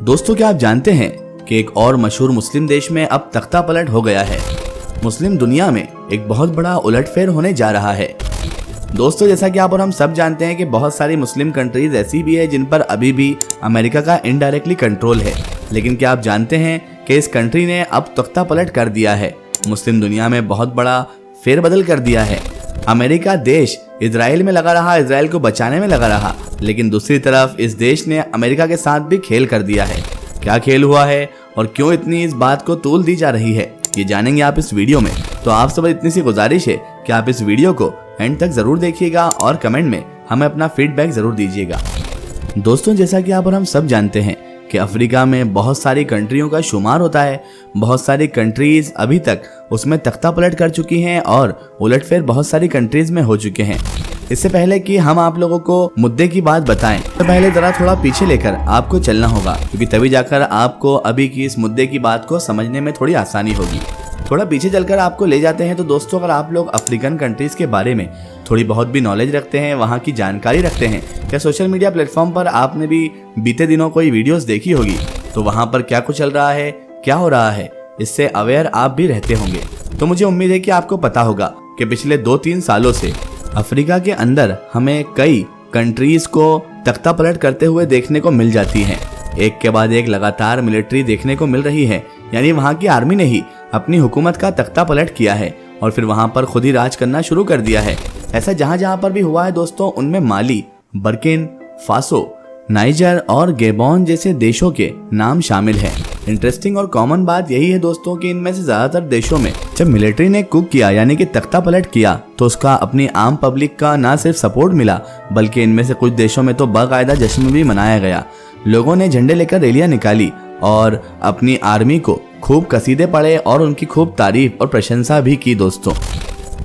दोस्तों, क्या आप जानते हैं कि एक और मशहूर मुस्लिम देश में अब तख्ता पलट हो गया है। मुस्लिम दुनिया में एक बहुत बड़ा उलटफेर होने जा रहा है। दोस्तों, जैसा कि आप और हम सब जानते हैं कि बहुत सारी मुस्लिम कंट्रीज ऐसी भी है जिन पर अभी भी अमेरिका का इनडायरेक्टली कंट्रोल है। लेकिन क्या आप जानते हैं कि इस कंट्री ने अब तख्ता पलट कर दिया है, मुस्लिम दुनिया में बहुत बड़ा फेरबदल कर दिया है। अमेरिका देश इजराइल में लगा रहा, इजराइल को बचाने में लगा रहा, लेकिन दूसरी तरफ इस देश ने अमेरिका के साथ भी खेल कर दिया है। क्या खेल हुआ है और क्यों इतनी इस बात को तूल दी जा रही है, ये जानेंगे आप इस वीडियो में। तो आप सब इतनी सी गुजारिश है कि आप इस वीडियो को एंड तक जरूर देखिएगा और कमेंट में हमें अपना फीडबैक जरूर दीजिएगा। दोस्तों, जैसा कि आप और हम सब जानते हैं कि अफ्रीका में बहुत सारी कंट्रियों का शुमार होता है। बहुत सारी कंट्रीज अभी तक उसमें तख्ता पलट कर चुकी हैं और उलटफेर बहुत सारी कंट्रीज में हो चुके हैं। इससे पहले कि हम आप लोगों को मुद्दे की बात बताएं, तो पहले जरा थोड़ा पीछे लेकर आपको चलना होगा, क्योंकि तभी जाकर आपको अभी की इस मुद्दे की बात को समझने में थोड़ी आसानी होगी। थोड़ा पीछे चलकर आपको ले जाते हैं। तो दोस्तों, अगर आप लोग अफ्रीकन कंट्रीज के बारे में थोड़ी बहुत भी नॉलेज रखते हैं, वहाँ की जानकारी रखते हैं, या सोशल मीडिया प्लेटफॉर्म पर आपने भी बीते दिनों कोई वीडियोस देखी होगी, तो वहाँ पर क्या कुछ चल रहा है, क्या हो रहा है, इससे अवेयर आप भी रहते होंगे। तो मुझे उम्मीद है कि आपको पता होगा कि पिछले 2-3 सालों से अफ्रीका के अंदर हमें कई कंट्रीज को तख्ता पलट करते हुए देखने को मिल जाती हैं। एक के बाद एक लगातार मिलिट्री देखने को मिल रही है, यानी वहाँ की आर्मी ने ही अपनी हुकूमत का तख्ता पलट किया है और फिर वहाँ पर खुद ही राज करना शुरू कर दिया है। ऐसा जहाँ जहाँ पर भी हुआ है दोस्तों, उनमें माली, बर्किन फासो, नाइजर और गेबॉन जैसे देशों के नाम शामिल हैं। इंटरेस्टिंग और कॉमन बात यही है दोस्तों कि इनमें से ज्यादातर देशों में जब मिलिट्री ने कुक किया, यानी कि तख्ता पलट किया, तो उसका अपनी आम पब्लिक का ना सिर्फ सपोर्ट मिला, बल्कि इनमें से कुछ देशों में तो बाकायदा जश्न भी मनाया गया। लोगों ने झंडे लेकर रैलियां निकाली और अपनी आर्मी को खूब कसीदे पढ़े और उनकी खूब तारीफ और प्रशंसा भी की दोस्तों।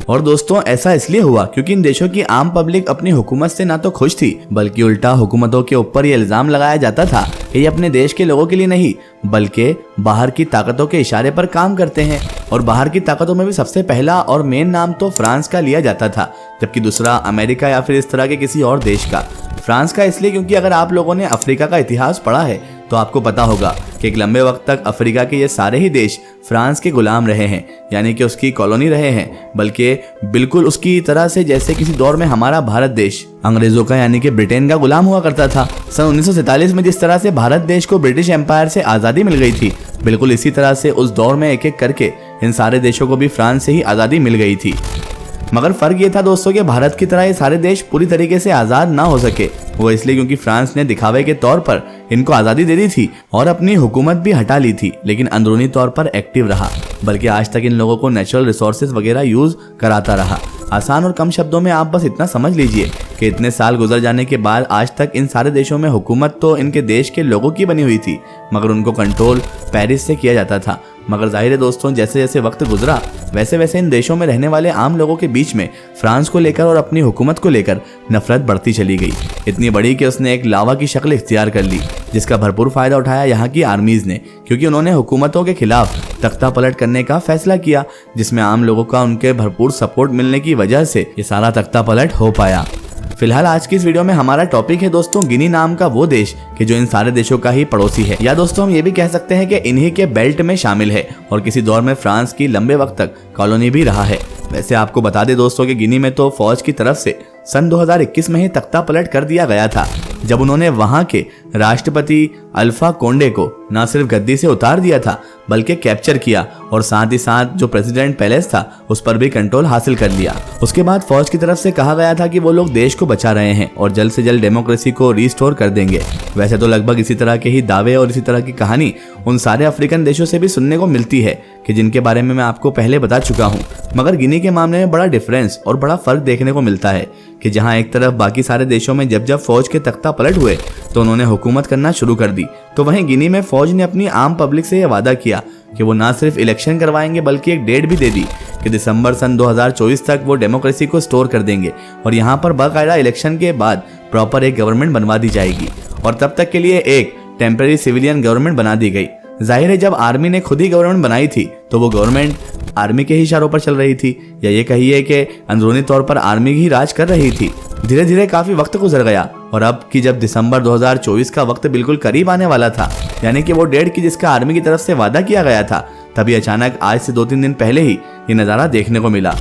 और दोस्तों, ऐसा इसलिए हुआ क्योंकि इन देशों की आम पब्लिक अपनी हुकूमत से ना तो खुश थी, बल्कि उल्टा हुकूमतों के ऊपर ये इल्जाम लगाया जाता था कि ये अपने देश के लोगों के लिए नहीं, बल्कि बाहर की ताकतों के इशारे पर काम करते हैं। और बाहर की ताकतों में भी सबसे पहला और मेन नाम तो फ्रांस का लिया जाता था, जबकि दूसरा अमेरिका या फिर इस तरह के किसी और देश का। फ्रांस का इसलिए क्योंकि अगर आप लोगों ने अफ्रीका का इतिहास पढ़ा है तो आपको पता होगा कि एक लंबे वक्त तक अफ्रीका के ये सारे ही देश फ्रांस के गुलाम रहे हैं, यानी कि उसकी कॉलोनी रहे हैं, बल्कि बिल्कुल उसकी तरह से जैसे किसी दौर में हमारा भारत देश अंग्रेजों का यानी कि ब्रिटेन का गुलाम हुआ करता था। सन 1947 में जिस तरह से भारत देश को ब्रिटिश एम्पायर से आज़ादी मिल गई थी, बिल्कुल इसी तरह से उस दौर में एक एक करके इन सारे देशों को भी फ्रांस से ही आज़ादी मिल गई थी। मगर फर्क ये था दोस्तों कि भारत की तरह ये सारे देश पूरी तरीके से आज़ाद ना हो सके। वो इसलिए क्योंकि फ्रांस ने दिखावे के तौर पर इनको आज़ादी दे दी थी और अपनी हुकूमत भी हटा ली थी, लेकिन अंदरूनी तौर पर एक्टिव रहा, बल्कि आज तक इन लोगों को नेचुरल रिसोर्सेज वगैरह यूज कराता रहा। आसान और कम शब्दों में आप बस इतना समझ लीजिए कि इतने साल गुजर जाने के बाद आज तक इन सारे देशों में हुकूमत तो इनके देश के लोगों की बनी हुई थी, मगर उनको कंट्रोल पेरिस से किया जाता था। मगर जाहिर है दोस्तों, जैसे जैसे वक्त गुजरा वैसे वैसे इन देशों में रहने वाले आम लोगों के बीच में फ्रांस को लेकर और अपनी हुकूमत को लेकर नफरत बढ़ती चली गई, इतनी बड़ी कि उसने एक लावा की शक्ल इख्तियार कर ली, जिसका भरपूर फायदा उठाया यहाँ की आर्मीज ने, क्योंकि उन्होंने हुकूमतों के खिलाफ तख्ता पलट करने का फैसला किया, जिसमें आम लोगों का उनके भरपूर सपोर्ट मिलने की वजह से ये सारा तख्ता पलट हो पाया। फिलहाल आज की इस वीडियो में हमारा टॉपिक है दोस्तों गिनी नाम का वो देश कि जो इन सारे देशों का ही पड़ोसी है, या दोस्तों हम ये भी कह सकते हैं कि इन्हीं के बेल्ट में शामिल है और किसी दौर में फ्रांस की लंबे वक्त तक कॉलोनी भी रहा है। वैसे आपको बता दें दोस्तों कि गिनी में तो फौज की तरफ से सन 2021 में ही तख्ता पलट कर दिया गया था, जब उन्होंने वहां के राष्ट्रपति अल्फा कोंडे को न सिर्फ गद्दी से उतार दिया था, बल्कि कैप्चर किया और साथ ही साथ जो प्रेसिडेंट पैलेस था उस पर भी कंट्रोल हासिल कर लिया। उसके बाद फौज की तरफ से कहा गया था कि वो लोग देश को बचा रहे हैं और जल्द से जल्द डेमोक्रेसी को रिस्टोर कर देंगे। वैसे तो लगभग इसी तरह के ही दावे और इसी तरह की कहानी उन सारे अफ्रीकन देशों से भी सुनने को मिलती है कि जिनके बारे में मैं आपको पहले बता चुका हूँ। मगर गिनी के मामले में बड़ा डिफरेंस और बड़ा फर्क देखने को मिलता है कि जहां एक तरफ बाकी सारे देशों में जब जब फौज के तख्ता पलट हुए तो उन्होंने हुकूमत करना शुरू कर दी, तो वहीं गिनी में फौज ने अपनी आम पब्लिक से यह वादा किया कि वो ना सिर्फ इलेक्शन करवाएंगे बल्कि एक डेट भी दे दी कि दिसंबर सन 2024 तक वो डेमोक्रेसी को स्टोर कर देंगे और यहाँ पर बाकायदा इलेक्शन के बाद प्रॉपर एक गवर्नमेंट बनवा दी जाएगी और तब तक के लिए एक टेम्पररी सिविलियन गवर्नमेंट बना दी गई। जाहिर है जब आर्मी ने खुद ही गवर्नमेंट बनाई थी तो वो गवर्नमेंट आर्मी के ही इशारों पर चल रही थी, या ये कहिए कि अंदरूनी तौर पर आर्मी ही राज कर रही थी। धीरे धीरे काफी वक्त गुजर गया और अब कि जब दिसंबर 2024 का वक्त बिल्कुल करीब आने वाला था, यानी कि वो डेट की जिसका आर्मी की तरफ से वादा किया गया था, तभी अचानक आज से 2-3 दिन पहले ही ये नज़ारा देखने को मिला।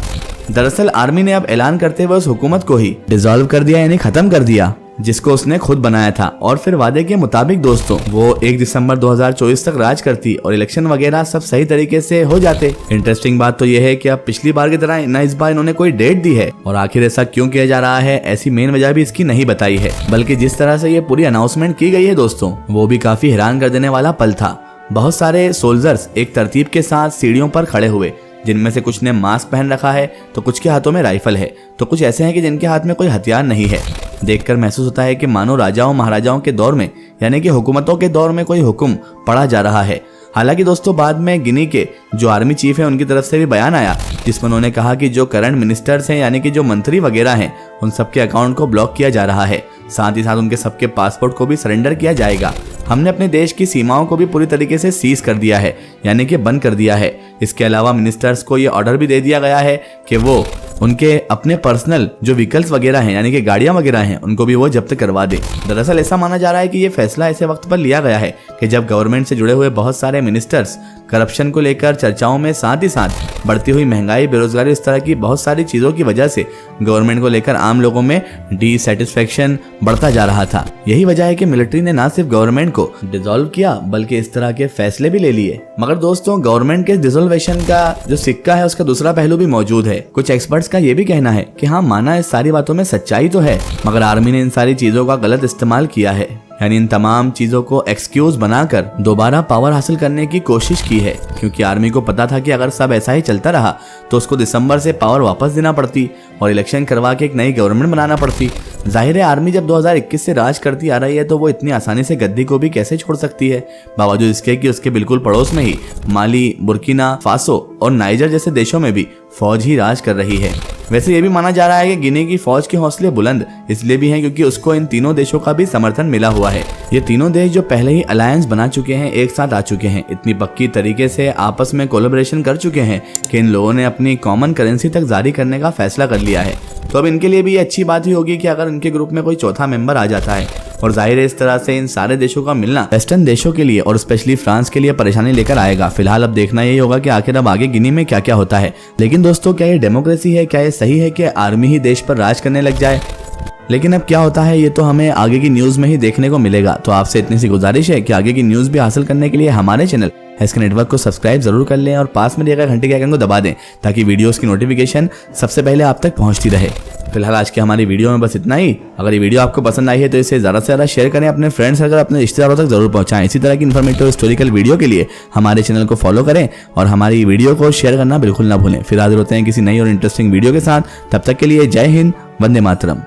दरअसल आर्मी ने अब ऐलान करते हुए उस हुकूमत को ही डिसॉल्व कर दिया, यानी खत्म कर दिया, जिसको उसने खुद बनाया था। और फिर वादे के मुताबिक दोस्तों वो 1 दिसंबर 2024 तक राज करती और इलेक्शन वगैरह सब सही तरीके से हो जाते। इंटरेस्टिंग बात तो यह है कि अब पिछली बार की तरह न इस बार इन्होंने कोई डेट दी है, और आखिर ऐसा क्यों किया जा रहा है, ऐसी मेन वजह भी इसकी नहीं बताई है। बल्कि जिस तरह से ये पूरी अनाउंसमेंट की गई है दोस्तों, वो भी काफी हैरान कर देने वाला पल था। बहुत सारे सोल्जर्स एक तरतीब के साथ सीढ़ियों पर खड़े हुए, जिनमें से कुछ ने मास्क पहन रखा है तो कुछ के हाथों में राइफल है, तो कुछ ऐसे हैं कि जिनके हाथ में कोई हथियार नहीं है। देखकर महसूस होता है कि मानो राजाओं महाराजाओं के दौर में, यानी कि हुकूमतों के दौर में कोई हुक्म पढ़ा जा रहा है। हालांकि दोस्तों बाद में गिनी के जो आर्मी चीफ है उनकी तरफ से भी बयान आया, जिसमें उन्होंने कहा कि जो करंट मिनिस्टर्स हैं, यानी कि जो मंत्री वगैरह हैं, उन सबके अकाउंट को ब्लॉक किया जा रहा है। साथ ही साथ उनके सबके पासपोर्ट को भी सरेंडर किया जाएगा। हमने अपने देश की सीमाओं को भी पूरी तरीके से सीज कर दिया है, यानी कि बंद कर दिया है। इसके अलावा मिनिस्टर्स को ये ऑर्डर भी दे दिया गया है कि वो उनके अपने पर्सनल जो व्हीकल्स वगैरह हैं, यानी कि गाड़ियां वगैरह हैं, उनको भी वो जब्त करवा दे। दरअसल ऐसा माना जा रहा है कि ये फैसला ऐसे वक्त पर लिया गया है कि जब गवर्नमेंट से जुड़े हुए बहुत सारे मिनिस्टर्स करप्शन को लेकर चर्चाओं में, साथ ही साथ बढ़ती हुई महंगाई, बेरोजगारी, इस तरह की बहुत सारी चीजों की वजह से गवर्नमेंट को लेकर आम लोगों में डिसैटिस्फैक्शन बढ़ता जा रहा था। यही वजह है कि मिलिट्री ने ना सिर्फ गवर्नमेंट को डिसॉल्व किया बल्कि इस तरह के फैसले भी ले लिए। मगर दोस्तों गवर्नमेंट के डिसॉल्वेशन का जो सिक्का है उसका दूसरा पहलू भी मौजूद है। कुछ एक्सपर्ट्स का ये भी कहना है कि हाँ, माना इस सारी बातों में सच्चाई तो है, मगर आर्मी ने इन सारी चीजों का गलत इस्तेमाल किया है, यानी इन तमाम चीजों को एक्सक्यूज बनाकर दोबारा पावर हासिल करने की कोशिश की है। क्योंकि आर्मी को पता था कि अगर सब ऐसा ही चलता रहा तो उसको दिसंबर से पावर वापस देना पड़ती और इलेक्शन करवा के एक नई गवर्नमेंट बनाना पड़ती। जाहिर है आर्मी जब 2021 से राज करती आ रही है तो वो इतनी आसानी से गद्दी को भी कैसे छोड़ सकती है, बावजूद इसके कि उसके बिल्कुल पड़ोस में ही माली, बुर्किना फासो और नाइजर जैसे देशों में भी फौज ही राज कर रही है। वैसे ये भी माना जा रहा है कि गिनी की फौज के हौसले बुलंद इसलिए भी हैं क्योंकि उसको इन तीनों देशों का भी समर्थन मिला हुआ है। ये तीनों देश जो पहले ही अलायंस बना चुके हैं, एक साथ आ चुके हैं, इतनी पक्की तरीके से आपस में कोलैबोरेशन कर चुके हैं कि इन लोगों ने अपनी कॉमन करेंसी तक जारी करने का फैसला कर लिया है। तो अब इनके लिए भी ये अच्छी बात ही होगी कि अगर इनके ग्रुप में कोई चौथा मेंबर आ जाता है, और जाहिर है इस तरह से इन सारे देशों का मिलना वेस्टर्न देशों के लिए और स्पेशली फ्रांस के लिए परेशानी लेकर आएगा। फिलहाल अब देखना यही होगा कि आखिर अब आगे गिनी में क्या क्या होता है। लेकिन दोस्तों क्या ये डेमोक्रेसी है, क्या ये सही है कि आर्मी ही देश पर राज करने लग जाए? लेकिन अब क्या होता है ये तो हमें आगे की न्यूज में ही देखने को मिलेगा। तो आपसे इतनी सी गुजारिश है कि आगे की न्यूज भी हासिल करने के लिए हमारे चैनल इसके नेटवर्क को सब्सक्राइब जरूर कर लें और पास में दिए गए घंटे के आइकन को दबा दें ताकि वीडियोस की नोटिफिकेशन सबसे पहले आप तक पहुंचती रहे। फिलहाल आज की हमारी वीडियो में बस इतना ही। अगर ये वीडियो आपको पसंद आई है तो इसे ज़्यादा से ज़्यादा शेयर करें, अपने फ्रेंड्स सर्कल, अपने रिश्तेदारों तक जरूर पहुंचाएं। इसी तरह की इन्फॉर्मेटिव हिस्टोरिकल वीडियो के लिए हमारे चैनल को फॉलो करें और हमारी वीडियो को शेयर करना बिल्कुल ना भूलें। फिर हाजिर होते हैं किसी नई और इंटरेस्टिंग वीडियो के साथ। तब तक के लिए जय हिंद, वंदे मातरम।